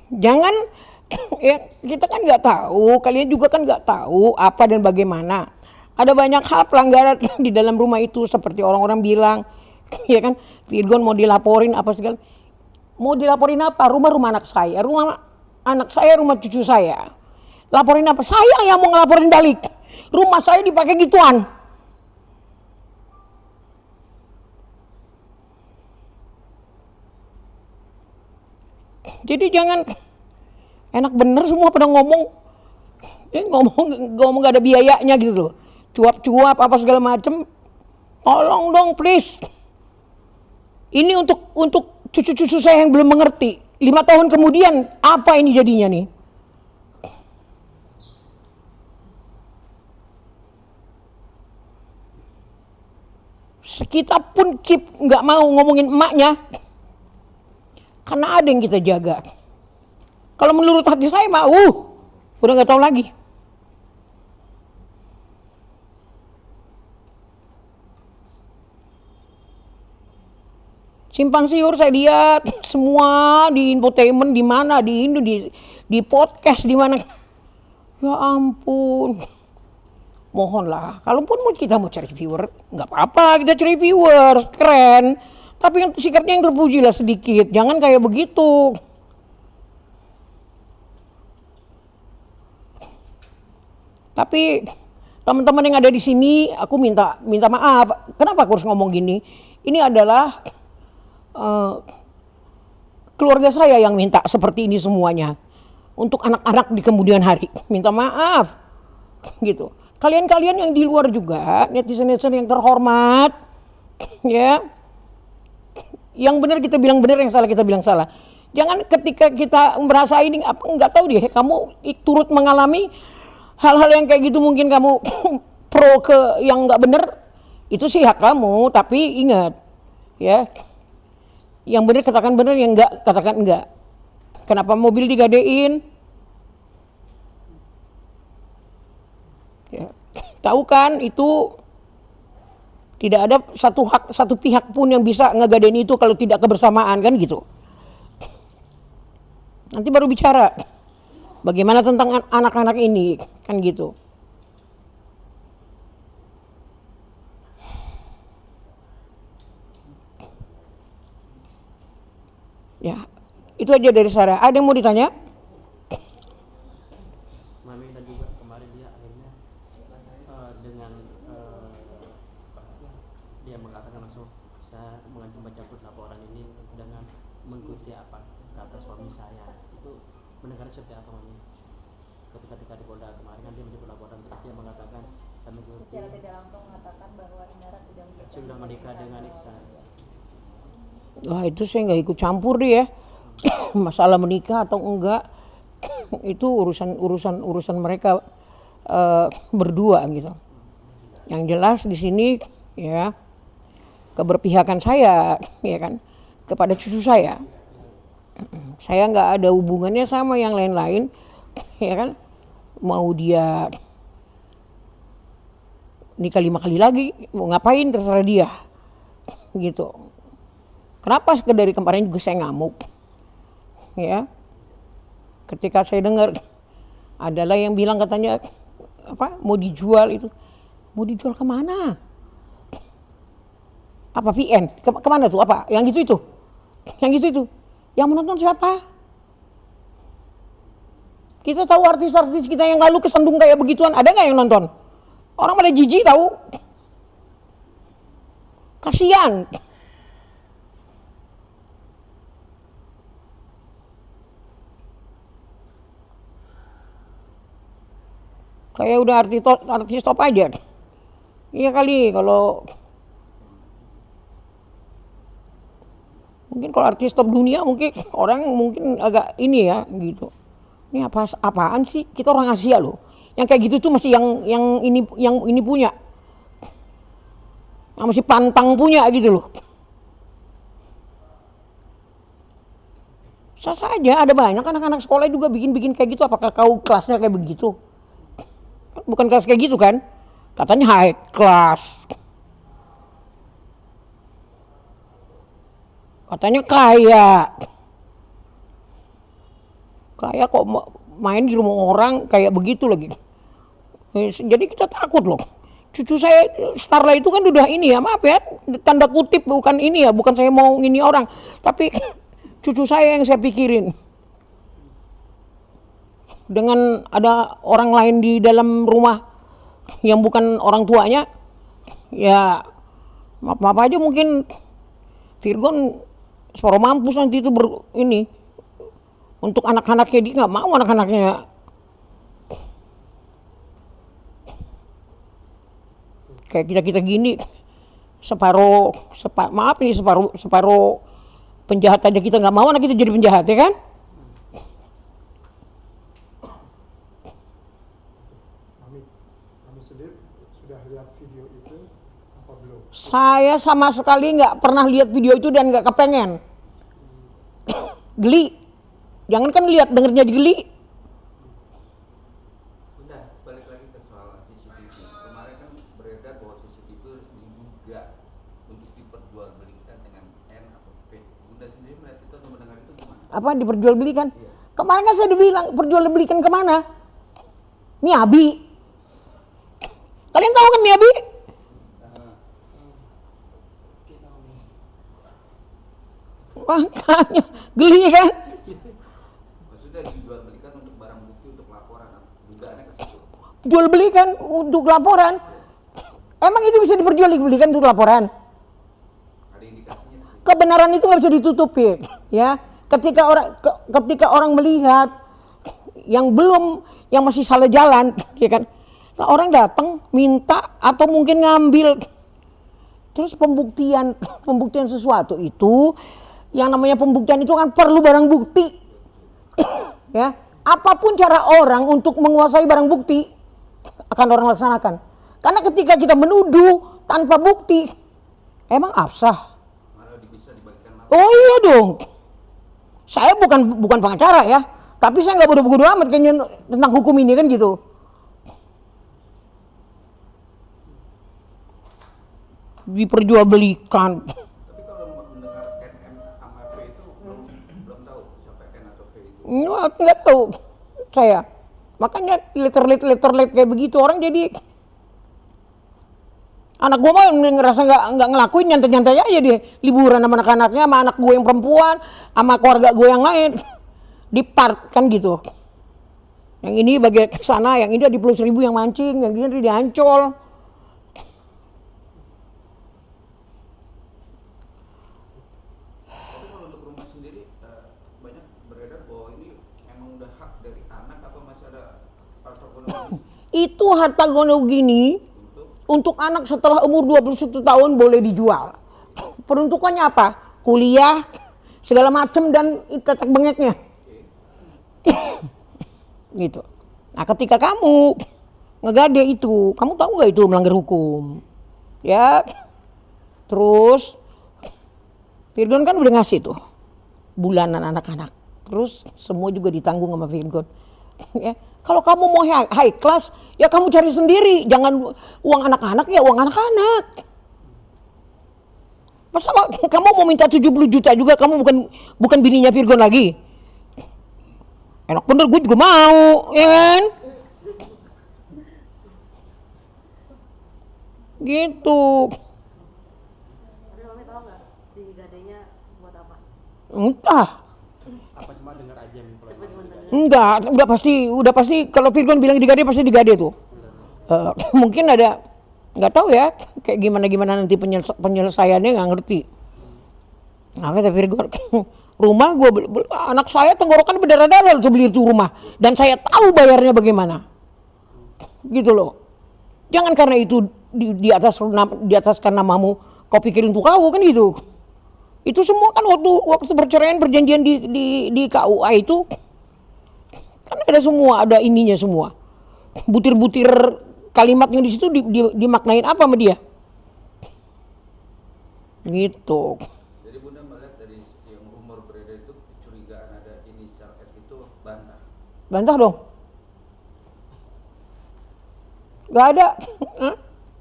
Jangan ya, kita kan nggak tahu, kalian juga kan nggak tahu apa dan bagaimana. Ada banyak hal pelanggaran di dalam rumah itu seperti orang-orang bilang, ya kan, Virgon mau dilaporin apa segala. Mau dilaporin apa? Rumah-rumah anak saya, rumah anak saya, rumah cucu saya. Laporin apa? Saya yang mau ngelaporin balik. Rumah saya dipakai gituan. Jadi jangan enak bener semua pada ngomong, ngomong gak ada biayanya gitu loh. Cuap-cuap apa segala macem. Tolong dong please. Ini untuk cucu-cucu saya yang belum mengerti. 5 tahun kemudian apa ini jadinya nih? Kita pun keep nggak mau ngomongin emaknya, karena ada yang kita jaga. Kalau menurut hati saya mah, udah nggak tahu lagi. Simpang siur saya lihat semua di infotainment, di mana, di Indo, di podcast, di mana. Ya ampun. Mohonlah, kalaupun kita mau cari viewer, nggak apa-apa, kita cari viewers, keren. Tapi yang sikapnya yang terpuji lah sedikit, jangan kayak begitu. Tapi teman-teman yang ada di sini, aku minta maaf. Kenapa aku harus ngomong gini? Ini adalah keluarga saya yang minta seperti ini semuanya. Untuk anak-anak di kemudian hari. Minta maaf. Gitu. Kalian-kalian yang di luar juga, netizen-netizen yang terhormat. Ya. Yang benar kita bilang benar, yang salah kita bilang salah. Jangan ketika kita merasa ini, apa nggak tahu deh, kamu turut mengalami hal-hal yang kayak gitu, mungkin kamu pro ke yang nggak benar, itu sih hak kamu. Tapi ingat, ya, yang benar katakan benar, yang enggak katakan enggak. Kenapa mobil digadein? Ya, tahu kan itu tidak ada satu pihak pun yang bisa ngegadein itu kalau tidak kebersamaan, kan gitu. Nanti baru bicara bagaimana tentang anak-anak ini, kan gitu. Ya, itu aja dari saya. Ada yang mau ditanya? Mami dan juga kemarin dia akhirnya dengan dia mengatakan langsung, saya mengancam baca laporan ini dengan mengikuti apa kata suami saya. Itu mendengar seperti apa Mami? Ketika di Polda kemarin kan dia menyebut laporan, terus dia mengatakan saya mengikuti. Secara tidak langsung mengatakan bahwa Indara sudah menikah dengan Iksan. Wah, itu saya nggak ikut campur deh ya. Masalah menikah atau enggak itu urusan mereka berdua gitu. Yang jelas di sini ya keberpihakan saya, ya kan, kepada cucu saya. Saya nggak ada hubungannya sama yang lain-lain, ya kan. Mau dia nikah 5 kali lagi, mau ngapain terserah dia, gitu. Kenapa dari kemarin juga saya ngamuk, ya. Ketika saya dengar adalah yang bilang katanya apa mau dijual itu, mau dijual kemana? Apa VN? Kemana tuh? Apa? Yang itu? Yang itu? Yang menonton siapa? Kita tahu artis-artis kita yang lalu kesandung kayak begituan, ada nggak yang nonton? Orang pada jijik tahu. Kasihan. Kayak udah artis top aja. Iya kali kalau mungkin kalau artis top dunia mungkin orang mungkin agak ini ya gitu. Ini apaan sih? Kita orang Asia loh. Yang kayak gitu tuh masih yang ini punya. Yang masih pantang punya gitu loh. Sah saja, ada banyak anak-anak sekolah juga bikin kayak gitu. Apakah kau kelasnya kayak begitu? Bukan kelas kayak gitu kan? Katanya high class. Katanya kaya. Kayak kok main di rumah orang kayak begitu lagi. Jadi kita takut loh. Cucu saya Starla itu kan udah ini ya, maaf ya, tanda kutip bukan ini ya, bukan saya mau ini orang, tapi cucu saya yang saya pikirin. Dengan ada orang lain di dalam rumah yang bukan orang tuanya, ya maaf aja mungkin Virgon separuh mampus nanti itu ini untuk anak-anaknya. Dia nggak mau anak-anaknya kayak kita gini maaf ini separuh penjahat aja kita nggak mau anak kita jadi penjahat ya kan. Mami sendiri sudah lihat video itu apa belum? Saya sama sekali nggak pernah lihat video itu dan nggak kepengen. Geli. Jangan kan lihat, dengernya geli. Udah, balik lagi ke soal CCTV. Kemarin kan beredar bahwa CCTV diduga untuk diperjualbelikan dengan N atau P. Bunda sendiri melihat itu atau mendengar itu gimana? Apa diperjualbelikan? Iya. Kemarin kan saya dibilang perjualbelikan kemana? Miyabi. Kalian tahu kan Miyabi? Makanya geli kan? Maksudnya dijualbelikan untuk barang bukti untuk laporan, dugaannya ke situ. Jual belikan untuk laporan. Emang itu bisa diperjualbelikan untuk laporan? Ada indikasinya ke situ. Kebenaran itu nggak bisa ditutupi, ya. Ketika orang melihat yang masih salah jalan, ya kan? Nah, orang datang minta atau mungkin ngambil. Terus pembuktian sesuatu itu, yang namanya pembuktian itu kan perlu barang bukti, ya. Apapun cara orang untuk menguasai barang bukti akan orang laksanakan. Karena ketika kita menuduh tanpa bukti, emang absah. Malah bisa dibalikan lapor. Oh iya dong. Saya bukan pengacara ya, tapi saya nggak bodoh-bodoh amat kayaknya tentang hukum ini kan gitu. Diperjualbelikan. Tapi kalau mendengar NM sama P itu belum tahu siapa N atau P itu. Nggak tahu saya. Makanya letterlet kayak begitu orang jadi anak gue mah ngerasa nggak ngelakuin nyantai-nyantai aja dia liburan sama anak-anaknya, sama anak gue yang perempuan, sama keluarga gue yang lain di park kan gitu. Yang ini bagian ke sana, yang ini di Pulau Seribu yang mancing, yang ini di Ancol. Tapi kalau untuk rumah sendiri banyak beredar bahwa ini emang udah hak dari anak apa masih ada harta ekonomi Itu harta gono gini untuk anak setelah umur 21 tahun boleh dijual. Peruntukannya apa? Kuliah, segala macam dan tetek bengeknya. Gitu. Nah, ketika kamu ngegade itu, kamu tahu nggak itu melanggar hukum? Ya. Terus Virgon kan udah ngasih tuh bulanan anak-anak. Terus semua juga ditanggung sama Virgon. Ya. Kalau kamu mau high class, ya kamu cari sendiri. Jangan uang anak-anak, ya uang anak-anak. Masa kamu mau minta 70 juta juga, kamu bukan bininya Virgon lagi? Enak bener, gue juga mau, ya kan? Gitu. Tapi Mami tahu nggak digadainya buat apa? Entah. Apa cuma dengar aja nih kalau Coba cuma dengar. Enggak, udah pasti kalau Virgon bilang digade pasti digade tuh. Mungkin ada, nggak tahu ya, kayak gimana nanti penyelesaiannya nggak ngerti. Nah kata Virgon, rumah gue anak saya tenggorokan berdarah-darah tuh beli itu rumah, dan saya tahu bayarnya bagaimana. Gitu loh. Jangan karena itu di ataskan namamu, kau pikirin untuk kau kan gitu. Itu semua kan waktu perceraian perjanjian di KUA itu kan ada semua, ada ininya semua. Butir-butir kalimat yang di situ dimaknain apa sama dia? Gitu. Jadi Bunda melihat dari yang rumor beredar itu kecurigaan ada inisial F itu bantah. Bantah dong. Gak ada.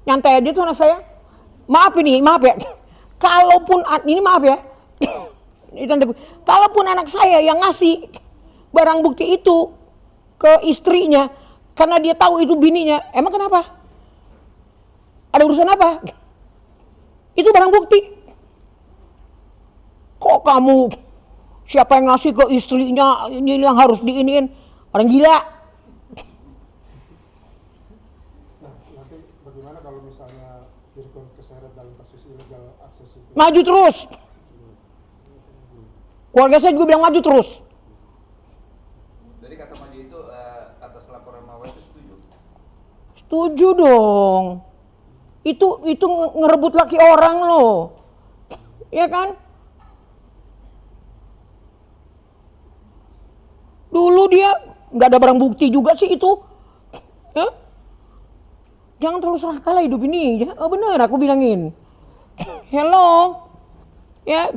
Nyantai aja tuh anak saya. Maaf ya. Kalaupun ini maaf ya. Kalaupun anak saya yang ngasih barang bukti itu ke istrinya karena dia tahu itu bininya. Emang kenapa? Ada urusan apa? Itu barang bukti. Kok kamu siapa yang ngasih ke istrinya ini yang harus diiniin? Orang gila. Nah, nanti bagaimana kalau misalnya Virgon keseret dalam kasus illegal akses itu? Maju terus. Keluarga saya juga bilang maju terus. Jadi kata maju itu atas laporan Mawar itu setuju? Setuju dong. Itu ngerebut laki orang loh. Ya kan? Dulu dia nggak ada barang bukti juga sih itu. Ya? Jangan terlalu serakah lah hidup ini. Ya, oh bener aku bilangin. Hello. Ya.